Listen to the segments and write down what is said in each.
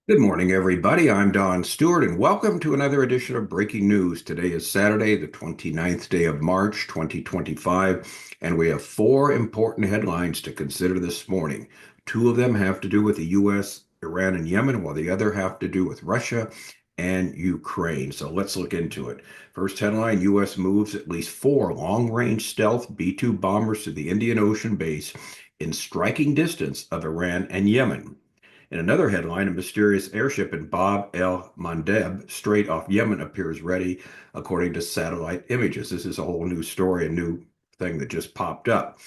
Good morning, everybody. I'm Don Stewart, and welcome to another edition of Breaking News. Today is Saturday, the 29th day of March, 2025, and we have four important headlines to consider this morning. Two of them have to do with the U.S., Iran, and Yemen, while the other have to do with Russia and Ukraine. So let's look into it. First headline, U.S. moves at least four long-range stealth B-2 bombers to the Indian Ocean base in striking distance of Iran and Yemen. In another headline, a mysterious airship in Bab el-Mandeb, Strait off Yemen, appears ready, according to satellite images. This is a whole new story, a new thing that just popped up.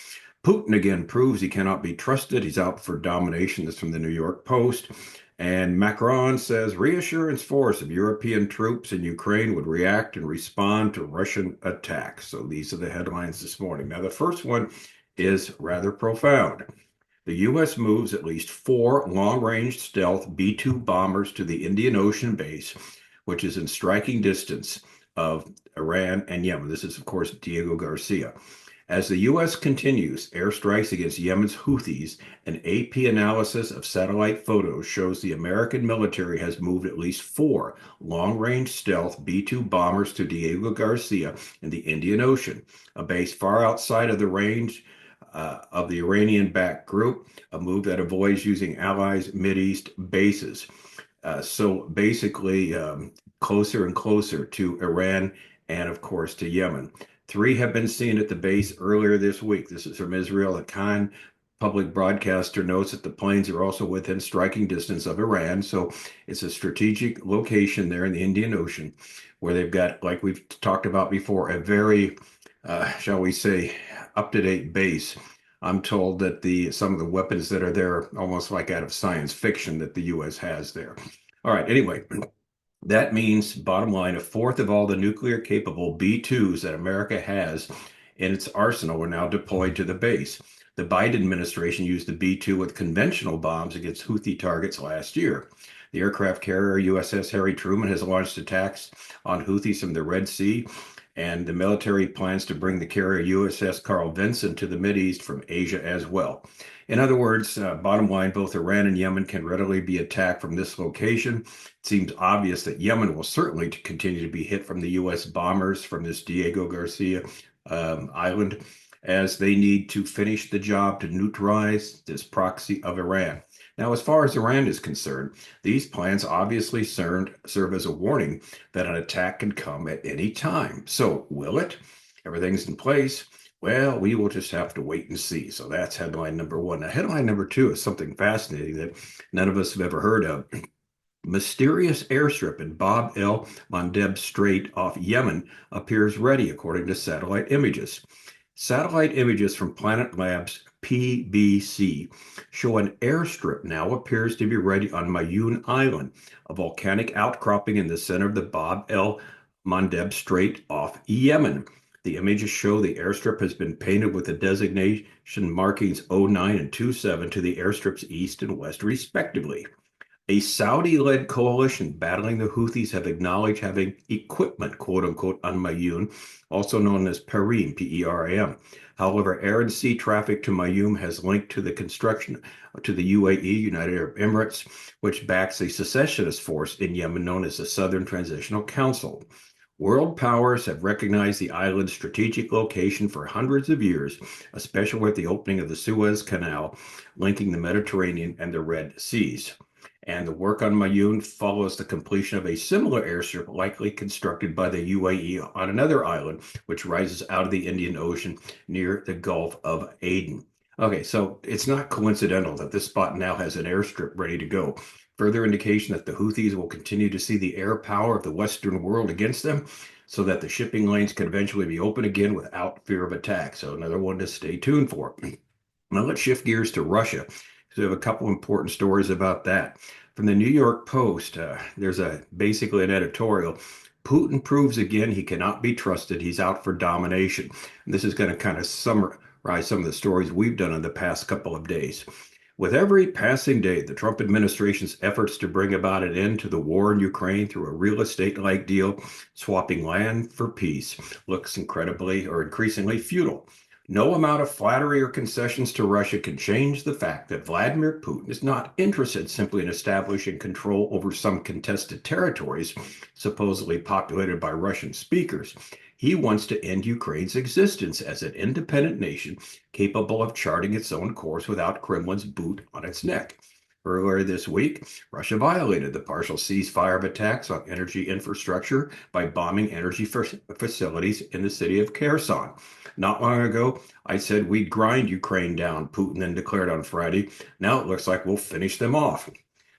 Putin again proves he cannot be trusted. He's out for domination. This is from the New York Post. And Macron says reassurance force of European troops in Ukraine would react and respond to Russian attacks. So these are the headlines this morning. Now, the first one is rather profound. The U.S. moves at least four long-range stealth B-2 bombers to the Indian Ocean base, which is in striking distance of Iran and Yemen. This is, of course, Diego Garcia. As the U.S. continues airstrikes against Yemen's Houthis, an AP analysis of satellite photos shows the American military has moved at least four long-range stealth B-2 bombers to Diego Garcia in the Indian Ocean, a base far outside of the range of the Iranian-backed group, a move that avoids using allies' Mideast bases. So basically, closer and closer to Iran and, of course, to Yemen. Three have been seen at the base earlier this week. This is from Israel. A Khan public broadcaster notes that the planes are also within striking distance of Iran. So it's a strategic location there in the Indian Ocean where they've got, like we've talked about before, a very, shall we say, up-to-date base. I'm told that the some of the weapons that are there are almost like out of science fiction that the U.S. has there. All right, anyway, that means, bottom line, a fourth of all the nuclear capable B-2s that America has in its arsenal are now deployed to the base. The Biden administration used the B-2 with conventional bombs against Houthi targets last year. The aircraft carrier USS Harry Truman has launched attacks on Houthis from the Red Sea, and the military plans to bring the carrier USS Carl Vinson to the Mideast from Asia as well. In other words, bottom line, both Iran and Yemen can readily be attacked from this location. It seems obvious that Yemen will certainly continue to be hit from the U.S. bombers from this Diego Garcia island, as they need to finish the job to neutralize this proxy of Iran. Now, as far as Iran is concerned, these plans obviously serve as a warning that an attack can come at any time. So, will it? Everything's in place. Well, we will just have to wait and see. So that's headline number one. Now, headline number two is something fascinating that none of us have ever heard of. Mysterious airstrip in Bab el-Mandeb Strait off Yemen appears ready, according to satellite images. Satellite images from Planet Labs PBC show an airstrip now appears to be ready on Mayoun Island, a volcanic outcropping in the center of the Bab el-Mandeb Strait off Yemen. The images show the airstrip has been painted with the designation markings 09 and 27 to the airstrip's east and west, respectively. A Saudi-led coalition battling the Houthis have acknowledged having equipment, quote unquote, on Mayoun, also known as Perim, P-E-R-A-M. However, air and sea traffic to Mayoun has linked to the construction to the UAE, United Arab Emirates, which backs a secessionist force in Yemen known as the Southern Transitional Council. World powers have recognized the island's strategic location for hundreds of years, especially with the opening of the Suez Canal, linking the Mediterranean and the Red Seas. And the work on Mayoun follows the completion of a similar airstrip likely constructed by the UAE on another island, which rises out of the Indian Ocean near the Gulf of Aden. Okay, so it's not coincidental that this spot now has an airstrip ready to go. Further indication that the Houthis will continue to see the air power of the Western world against them so that the shipping lanes can eventually be open again without fear of attack. So another one to stay tuned for. Now let's shift gears to Russia. So we have a couple important stories about that. From the New York Post, there's basically an editorial. Putin proves again he cannot be trusted. He's out for domination. And this is going to kind of summarize some of the stories we've done in the past couple of days. With every passing day, the Trump administration's efforts to bring about an end to the war in Ukraine through a real estate-like deal, swapping land for peace, looks incredibly or increasingly futile. No amount of flattery or concessions to Russia can change the fact that Vladimir Putin is not interested simply in establishing control over some contested territories supposedly populated by Russian speakers. He wants to end Ukraine's existence as an independent nation capable of charting its own course without Kremlin's boot on its neck. Earlier this week, Russia violated the partial ceasefire of attacks on energy infrastructure by bombing energy facilities in the city of Kherson. Not long ago, I said we'd grind Ukraine down, Putin then declared on Friday. Now it looks like we'll finish them off.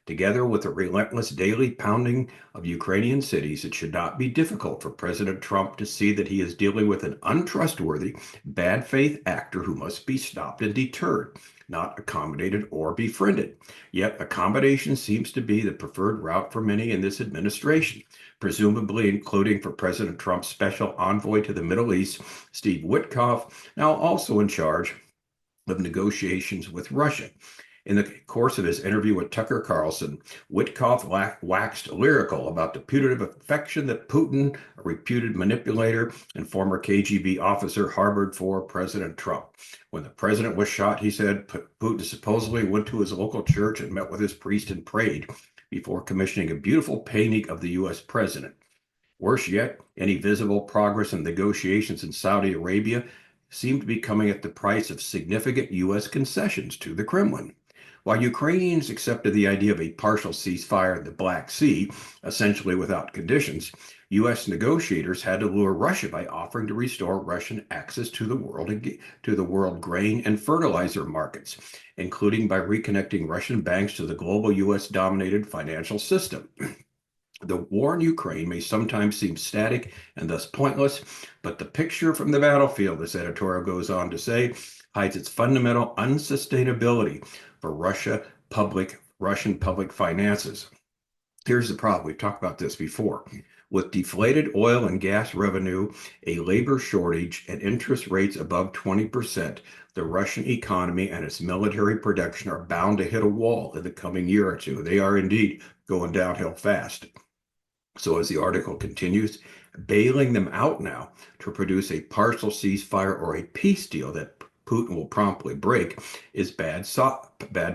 Together with the relentless daily pounding of Ukrainian cities, it should not be difficult for President Trump to see that he is dealing with an untrustworthy, bad faith actor who must be stopped and deterred, not accommodated or befriended. Yet accommodation seems to be the preferred route for many in this administration, presumably including for President Trump's special envoy to the Middle East, Steve Witkoff, now also in charge of negotiations with Russia. In the course of his interview with Tucker Carlson, Witkoff waxed lyrical about the putative affection that Putin, a reputed manipulator and former KGB officer, harbored for President Trump. When the president was shot, he said Putin supposedly went to his local church and met with his priest and prayed before commissioning a beautiful painting of the U.S. president. Worse yet, any visible progress in negotiations in Saudi Arabia seemed to be coming at the price of significant U.S. concessions to the Kremlin. While Ukrainians accepted the idea of a partial ceasefire in the Black Sea, essentially without conditions, U.S. negotiators had to lure Russia by offering to restore Russian access to the world grain and fertilizer markets, including by reconnecting Russian banks to the global U.S.-dominated financial system. The war in Ukraine may sometimes seem static and thus pointless, but the picture from the battlefield, this editorial goes on to say, hides its fundamental unsustainability for Russian public finances. Here's the problem. We've talked about this before. With deflated oil and gas revenue, a labor shortage, and interest rates above 20%, the Russian economy and its military production are bound to hit a wall in the coming year or two. They are indeed going downhill fast. So as the article continues, bailing them out now to produce a partial ceasefire or a peace deal that Putin will promptly break is bad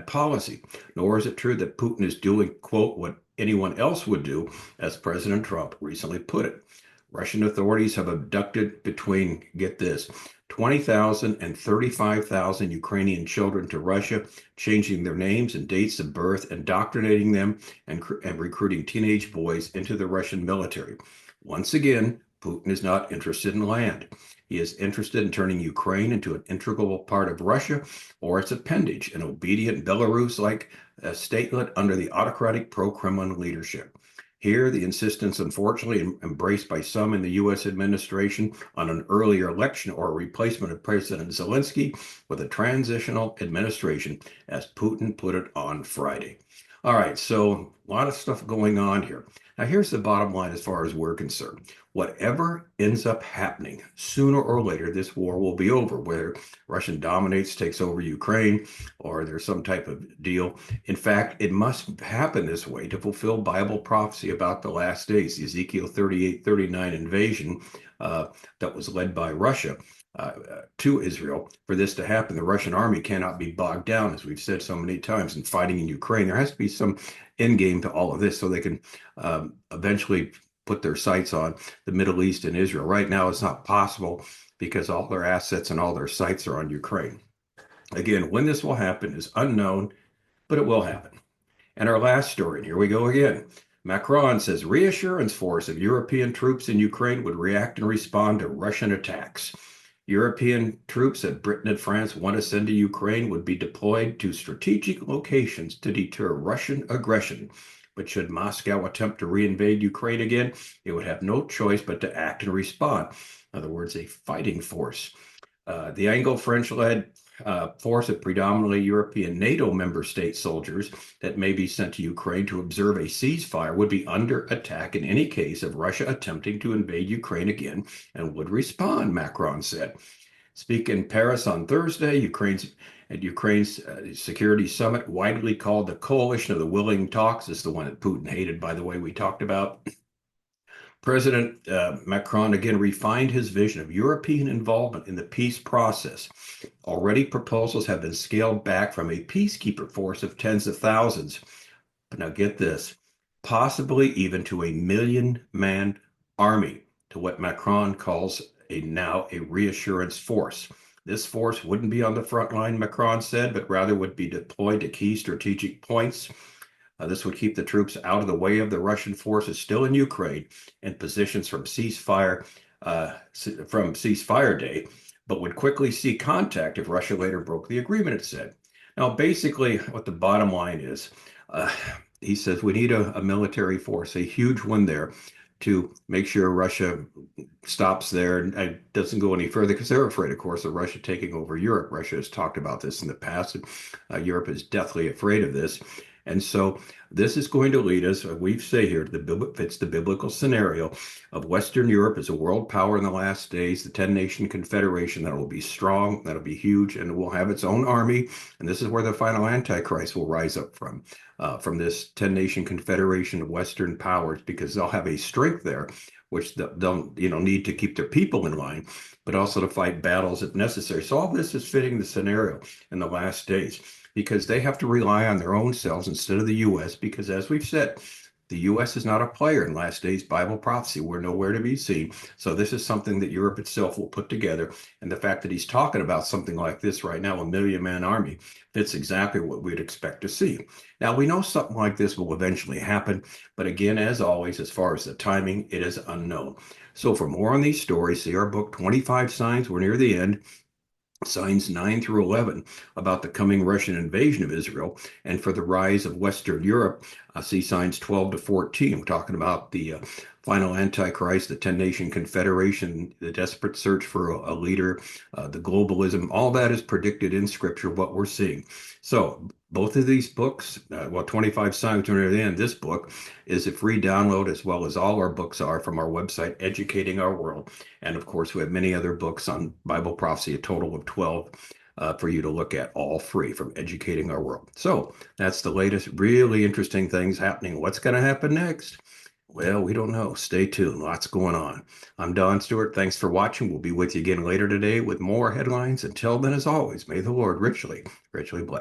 policy. Nor is it true that Putin is doing, quote, what anyone else would do, as President Trump recently put it. Russian authorities have abducted between, get this, 20,000 and 35,000 Ukrainian children to Russia, changing their names and dates of birth, indoctrinating them, and recruiting teenage boys into the Russian military. Once again, Putin is not interested in land. He is interested in turning Ukraine into an integral part of Russia or its appendage, an obedient Belarus-like statelet under the autocratic pro-Kremlin leadership. Here, the insistence, unfortunately embraced by some in the U.S. administration, on an earlier election or a replacement of President Zelensky with a transitional administration, as Putin put it on Friday. All right, so a lot of stuff going on here. Now, here's the bottom line as far as we're concerned. Whatever ends up happening, sooner or later, this war will be over, whether Russian dominates, takes over Ukraine, or there's some type of deal. In fact, it must happen this way to fulfill Bible prophecy about the last days, the Ezekiel 38-39 invasion that was led by Russia to Israel. For this to happen, the Russian army cannot be bogged down, as we've said so many times, in fighting in Ukraine. There has to be some end game to all of this so they can eventually put their sights on the Middle East and Israel. Right now, it's not possible because all their assets and all their sights are on Ukraine. Again, when this will happen is unknown, but it will happen. And our last story, and here we go again. Macron says reassurance force of European troops in Ukraine would react and respond to Russian attacks. European troops that Britain and France want to send to Ukraine would be deployed to strategic locations to deter Russian aggression. But should Moscow attempt to reinvade Ukraine again, it would have no choice but to act and respond. In other words, a fighting force. The Anglo-French-led force of predominantly European NATO member state soldiers that may be sent to Ukraine to observe a ceasefire would be under attack in any case of Russia attempting to invade Ukraine again and would respond, Macron said. Speaking in Paris on Thursday, Ukraine's security summit, widely called the Coalition of the Willing Talks, is the one that Putin hated, by the way, we talked about. President Macron again refined his vision of European involvement in the peace process. Already, proposals have been scaled back from a peacekeeper force of tens of thousands. But now get this, possibly even to a million-man army, to what Macron calls now a reassurance force. This force wouldn't be on the front line, Macron said, but rather would be deployed to key strategic points. This would keep the troops out of the way of the Russian forces still in Ukraine and positions from ceasefire day, but would quickly see contact if Russia later broke the agreement, it said. Now, basically, what the bottom line is, uh, he says we need a military force, a huge one there, to make sure Russia stops there and doesn't go any further because they're afraid, of course, of Russia taking over Europe. Russia has talked about this in the past, and Europe is deathly afraid of this. And so this is going to lead us, we say here, fits the biblical scenario of Western Europe as a world power in the last days, the 10-nation confederation that will be strong, that'll be huge, and will have its own army. And this is where the final Antichrist will rise up from this 10-nation confederation of Western powers, because they'll have a strength there, which they'll need to keep their people in line, but also to fight battles if necessary. So all this is fitting the scenario in the last days, because they have to rely on their own selves instead of the U.S., because as we've said, the U.S. is not a player in last days Bible prophecy. We're nowhere to be seen. So this is something that Europe itself will put together. And the fact that he's talking about something like this right now, a million-man army, fits exactly what we'd expect to see. Now, we know something like this will eventually happen. But again, as always, as far as the timing, it is unknown. So for more on these stories, see our book, 25 Signs. We're near the end. Signs 9 through 11 about the coming Russian invasion of Israel, and for the rise of Western Europe, see signs 12 to 14. We're talking about the final Antichrist, the 10-nation confederation, the desperate search for a leader, the globalism. All that is predicted in Scripture, what we're seeing. So both of these books, 25 Signs to the End, this book is a free download, as well as all our books are, from our website, Educating Our World. And of course, we have many other books on Bible prophecy, a total of 12 for you to look at, all free, from Educating Our World. So that's the latest, really interesting things happening. What's going to happen next? Well, we don't know. Stay tuned. Lots going on. I'm Don Stewart. Thanks for watching. We'll be with you again later today with more headlines. Until then, as always, may the Lord richly, richly bless.